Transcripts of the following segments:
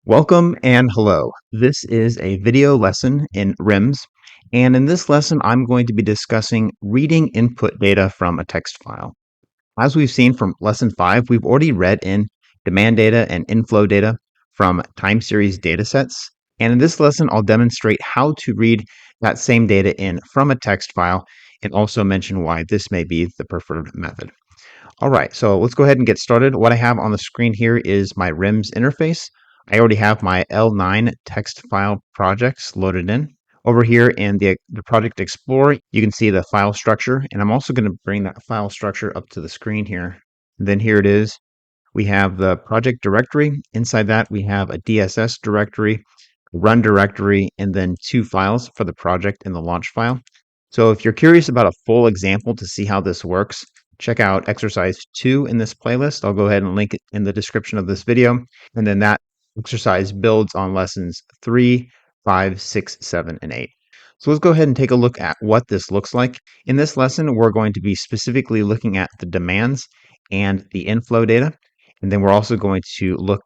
Welcome and hello. This is a video lesson in WRIMS, and in this lesson, I'm going to be discussing reading input data from a text file. As we've seen from lesson 5, we've already read in demand data and inflow data from time series datasets, and in this lesson, I'll demonstrate how to read that same data in from a text file and also mention why this may be the preferred method. All right, so let's go ahead and get started. What I have on the screen here is my WRIMS interface. I already have my L9 text file projects loaded in. Over here in the Project Explorer, you can see the file structure, and I'm also going to bring that file structure up to the screen here. And then here it is. We have the project directory. Inside that, we have a DSS directory, a run directory, and then two files for the project and the launch file. So if you're curious about a full example to see how this works, check out exercise 2 in this playlist. I'll go ahead and link it in the description of this video. And then that exercise builds on lessons 3, 5, 6, 7, and 8. So let's go ahead and take a look at what this looks like. In this lesson, we're going to be specifically looking at the demands and the inflow data. And then we're also going to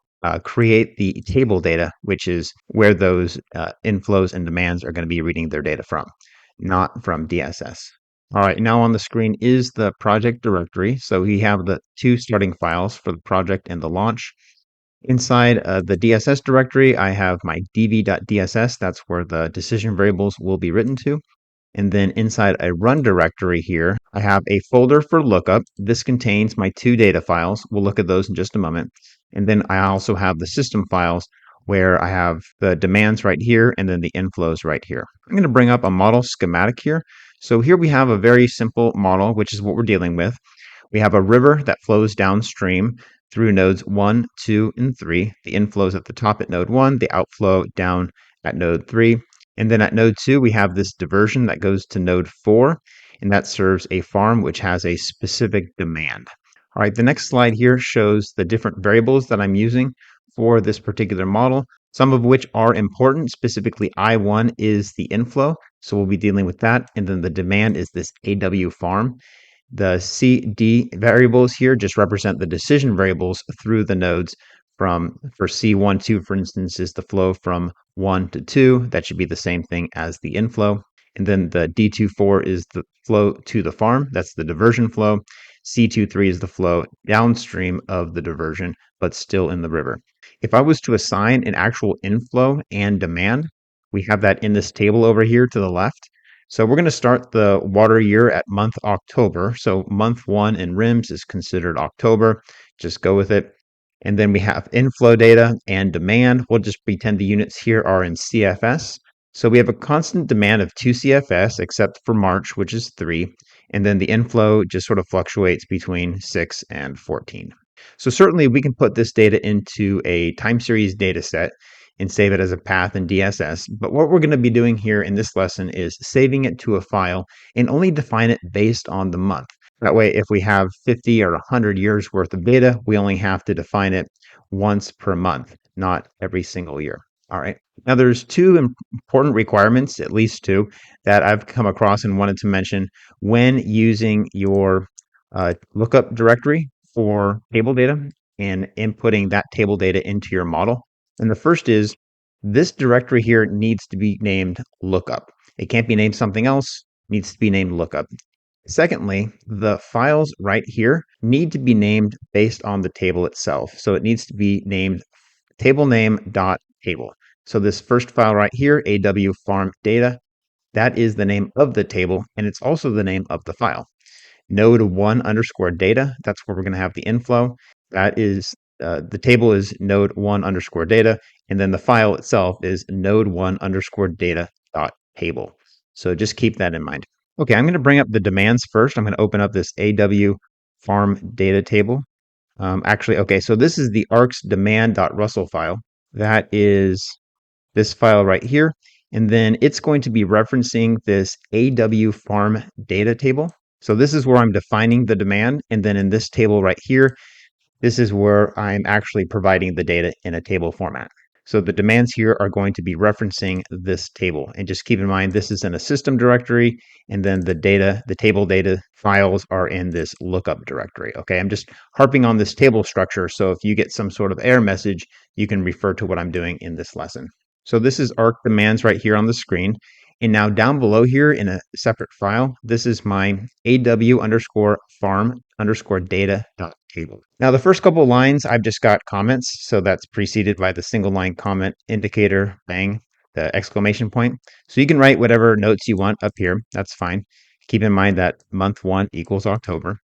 create the table data, which is where those inflows and demands are going to be reading their data from, not from DSS. All right, now on the screen is the project directory. So we have the two starting files for the project and the launch. Inside the DSS directory, I have my dv.dss. That's where the decision variables will be written to. And then inside a run directory here, I have a folder for lookup. This contains my two data files. We'll look at those in just a moment. And then I also have the system files where I have the demands right here and then the inflows right here. I'm going to bring up a model schematic here. So here we have a very simple model, which is what we're dealing with. We have a river that flows downstream through nodes 1, 2, and 3. The inflow is at the top at node 1, the outflow down at node 3. And then at node 2, we have this diversion that goes to node 4, and that serves a farm which has a specific demand. All right, the next slide here shows the different variables that I'm using for this particular model, some of which are important. Specifically, I1 is the inflow, so we'll be dealing with that. And then the demand is this AW farm. The CD variables here just represent the decision variables through the nodes for C1, 2, for instance, is the flow from 1 to 2. That should be the same thing as the inflow. And then the D24 is the flow to the farm. That's the diversion flow. C23 is the flow downstream of the diversion, but still in the river. If I was to assign an actual inflow and demand, we have that in this table over here to the left. So we're going to start the water year at month October. So month 1 in WRIMS is considered October. Just go with it. And then we have inflow data and demand. We'll just pretend the units here are in CFS. So we have a constant demand of 2 CFS, except for March, which is 3. And then the inflow just sort of fluctuates between 6 and 14. So certainly we can put this data into a time series data set and save it as a path in DSS. But what we're going to be doing here in this lesson is saving it to a file and only define it based on the month. That way, if we have 50 or 100 years worth of data, we only have to define it once per month, not every single year. All right. Now, there's two important requirements, at least two, that I've come across and wanted to mention when using your lookup directory for table data and inputting that table data into your model. And the first is this directory here needs to be named lookup. It can't be named something else, it needs to be named lookup. Secondly, the files right here need to be named based on the table itself. So it needs to be named table name.table. So this first file right here, AW farm data, that is the name of the table, and it's also the name of the file. Node1 underscore data, that's where we're going to have the inflow. That is the table is node1 underscore data, and then the file itself is node1 underscore data dot table. So just keep that in mind. Okay, I'm going to bring up the demands first. I'm going to open up this AW farm data table. Okay, so this is the arcs demand.russell file. That is this file right here. And then it's going to be referencing this AW farm data table. So this is where I'm defining the demand. And then in this table right here, this is where I'm actually providing the data in a table format. So the demands here are going to be referencing this table. And just keep in mind, this is in a system directory, and then the table data files are in this lookup directory. Okay, I'm just harping on this table structure. So if you get some sort of error message, you can refer to what I'm doing in this lesson. So this is arc demands right here on the screen. And now down below here in a separate file, this is my AW underscore farm underscore data dot table. Now the first couple of lines, I've just got comments. So that's preceded by the single line comment indicator, bang, the exclamation point. So you can write whatever notes you want up here. That's fine. Keep in mind that month 1 equals October.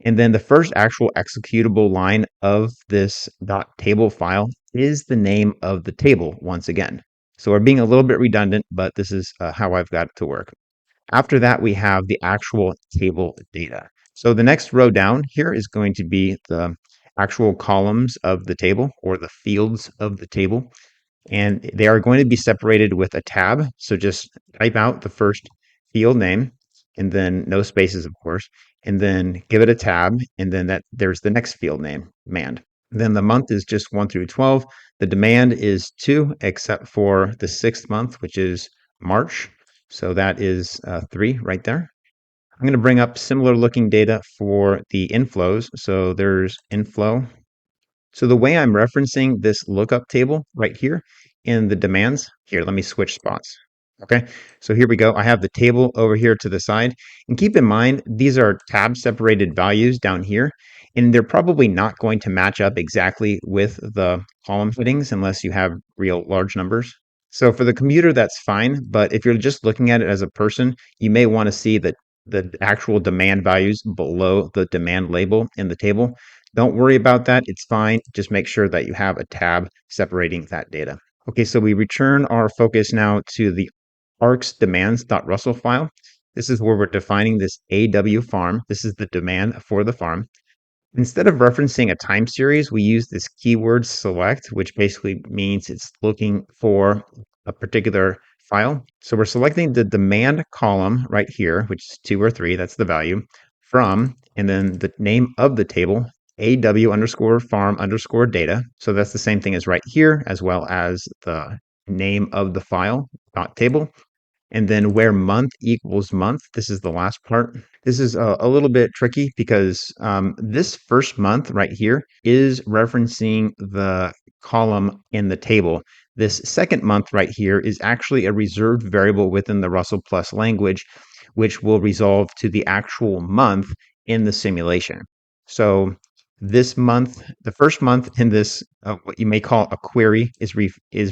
And then the first actual executable line of this .table file is the name of the table once again. So we're being a little bit redundant, but this is how I've got it to work. After that, we have the actual table data. So the next row down here is going to be the actual columns of the table or the fields of the table. And they are going to be separated with a tab. So just type out the first field name and then no spaces, of course, and then give it a tab. And then there's the next field name, demand. Then the month is just 1 through 12. The demand is 2, except for the 6th month, which is March. So that is 3 right there. I'm going to bring up similar looking data for the inflows. So there's inflow. So the way I'm referencing this lookup table right here in the demands, here, let me switch spots. Okay, so here we go. I have the table over here to the side. And keep in mind, these are tab separated values down here, and they're probably not going to match up exactly with the column headings unless you have real large numbers. So for the computer, that's fine. But if you're just looking at it as a person, you may want to see the actual demand values below the demand label in the table. Don't worry about that. It's fine. Just make sure that you have a tab separating that data. Okay, so we return our focus now to the arcs demands.russell file. This is where we're defining this AW farm. This is the demand for the farm. Instead of referencing a time series, we use this keyword select, which basically means it's looking for a particular file. So we're selecting the demand column right here, which is 2 or 3, that's the value, from, and then the name of the table, AW underscore farm underscore data. So that's the same thing as right here, as well as the name of the file, .table. And then where month equals month, this is the last part. This is a little bit tricky because this first month right here is referencing the column in the table. This second month right here is actually a reserved variable within the Russell Plus language, which will resolve to the actual month in the simulation. So this month, the first month in this, what you may call a query, is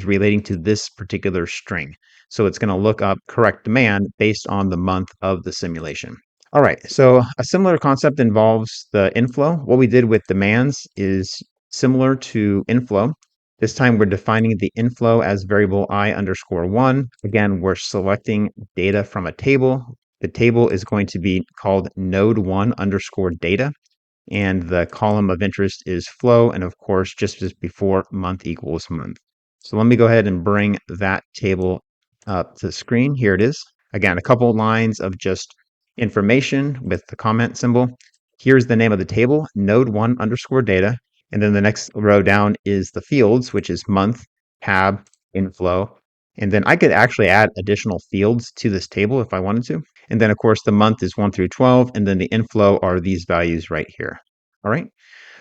relating to this particular string. So it's going to look up correct demand based on the month of the simulation. All right, so a similar concept involves the inflow. What we did with demands is similar to inflow. This time we're defining the inflow as variable I underscore 1. Again, we're selecting data from a table. The table is going to be called node1 underscore data. And the column of interest is flow. And of course, just as before, month equals month. So let me go ahead and bring that table up to the screen. Here it is. Again, a couple lines of just information with the comment symbol. Here's the name of the table, node1 underscore data. And then the next row down is the fields, which is month, tab, inflow. And then I could actually add additional fields to this table if I wanted to. And then, of course, the month is 1 through 12, and then the inflow are these values right here. All right,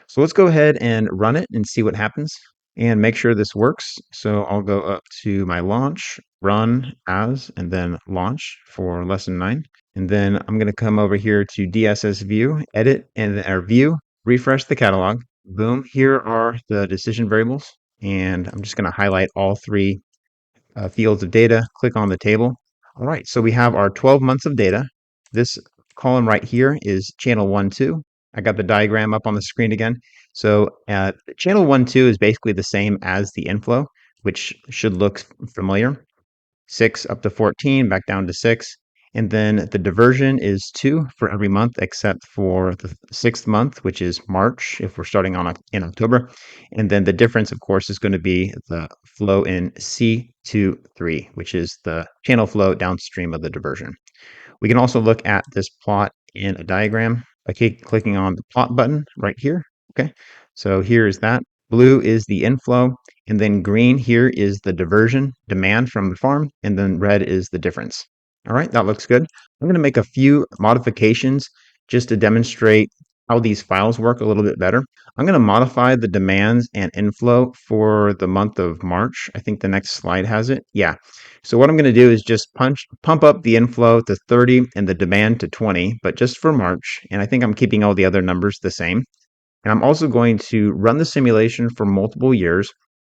so let's go ahead and run it and see what happens and make sure this works. So I'll go up to my launch, run as, and then launch for lesson 9. And then I'm going to come over here to DSS view, edit, and our view, refresh the catalog. Boom, here are the decision variables. And I'm just going to highlight all 3 fields of data, click on the table. All right, so we have our 12 months of data. This column right here is channel 1, 2. I got the diagram up on the screen again. So channel 1, 2 is basically the same as the inflow, which should look familiar. 6 up to 14, back down to 6. And then the diversion is 2 for every month except for the 6th month, which is March, if we're starting in October. And then the difference, of course, is going to be the flow in C23, which is the channel flow downstream of the diversion. We can also look at this plot in a diagram by clicking on the plot button right here. Okay, so here is that. Blue is the inflow, And then green here is the diversion, demand from the farm, and then red is the difference. All right, that looks good. I'm going to make a few modifications just to demonstrate how these files work a little bit better. I'm going to modify the demands and inflow for the month of March. I think the next slide has it. Yeah. So what I'm going to do is just pump up the inflow to 30 and the demand to 20, but just for March. And I think I'm keeping all the other numbers the same. And I'm also going to run the simulation for multiple years.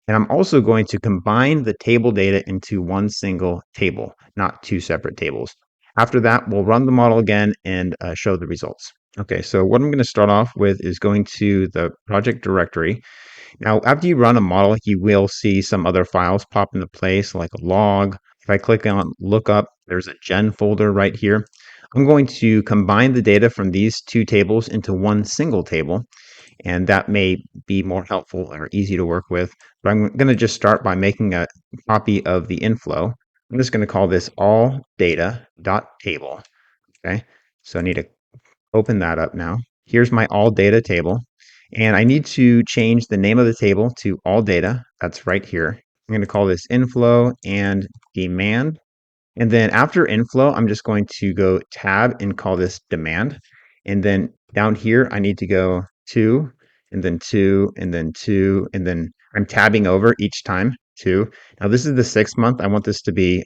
And I'm also going to combine the table data into one single table, not two separate tables. After that, we'll run the model again and show the results. Okay, so what I'm going to start off with is going to the project directory. Now, after you run a model, you will see some other files pop into place, like a log. If I click on lookup, there's a gen folder right here. I'm going to combine the data from these two tables into one single table, and that may be more helpful or easy to work with. But I'm going to just start by making a copy of the inflow. I'm just going to call this all data.table. Okay, so I need to open that up now. Here's my all data table. And I need to change the name of the table to all data. That's right here. I'm going to call this inflow and demand. And then after inflow, I'm just going to go tab and call this demand. And then down here, I need to go two, and then two, and then two, and then I'm tabbing over each time two. Now this is the 6th month. I want this to be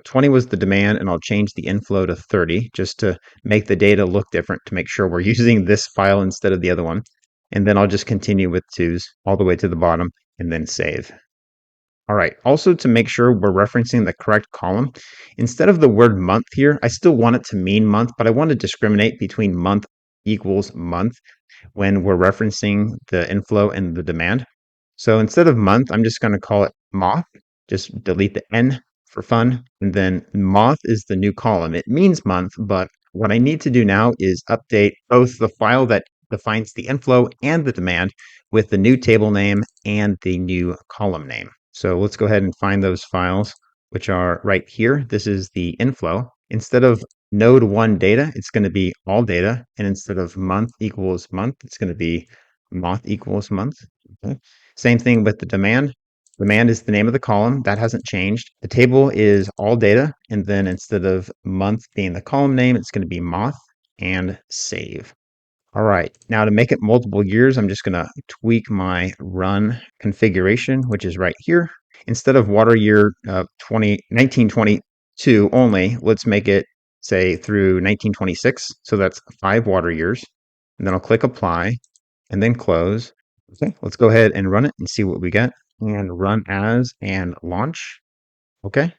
20 was the demand, and I'll change the inflow to 30 just to make the data look different to make sure we're using this file instead of the other one. And then I'll just continue with twos all the way to the bottom and then save. All right, also to make sure we're referencing the correct column, instead of the word month here, I still want it to mean month, but I want to discriminate between month equals month when we're referencing the inflow and the demand. So instead of month, I'm just going to call it moth. Just delete the N for fun. And then moth is the new column. It means month, but what I need to do now is update both the file that defines the inflow and the demand with the new table name and the new column name. So let's go ahead and find those files, which are right here. This is the inflow. Instead of node 1 data, it's going to be all data. And instead of month equals month, it's going to be moth equals month. Okay. Same thing with the demand. Demand is the name of the column. That hasn't changed. The table is all data. And then instead of month being the column name, it's going to be moth and save. All right, now to make it multiple years, I'm just going to tweak my run configuration, which is right here. Instead of water year 1922 only, let's make it, say, through 1926. So that's 5 water years. And then I'll click apply and then close. Okay, let's go ahead and run it and see what we get. And run as and launch. Okay,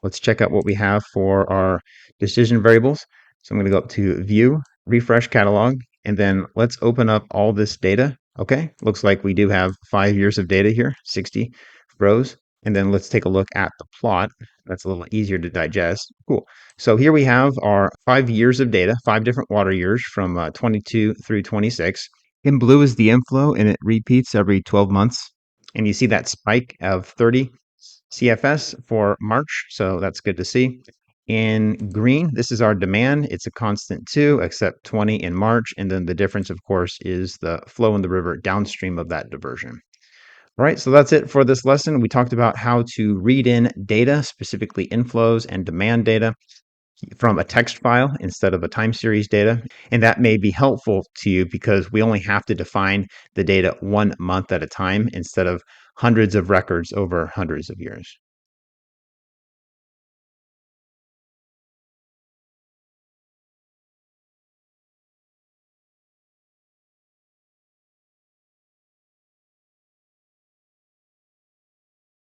let's check out what we have for our decision variables. So I'm going to go up to View, Refresh Catalog, and then let's open up all this data. Okay, looks like we do have 5 years of data here, 60 rows. And then let's take a look at the plot. That's a little easier to digest. Cool. So here we have our 5 years of data, 5 different water years from 22 through 26. In blue is the inflow, and it repeats every 12 months. And you see that spike of 30 CFS for March, so that's good to see. In green, this is our demand. It's a constant 2, except 20 in March. And then the difference, of course, is the flow in the river downstream of that diversion. All right, so that's it for this lesson. We talked about how to read in data, specifically inflows and demand data, from a text file instead of a time series data. And that may be helpful to you because we only have to define the data 1 month at a time instead of hundreds of records over hundreds of years.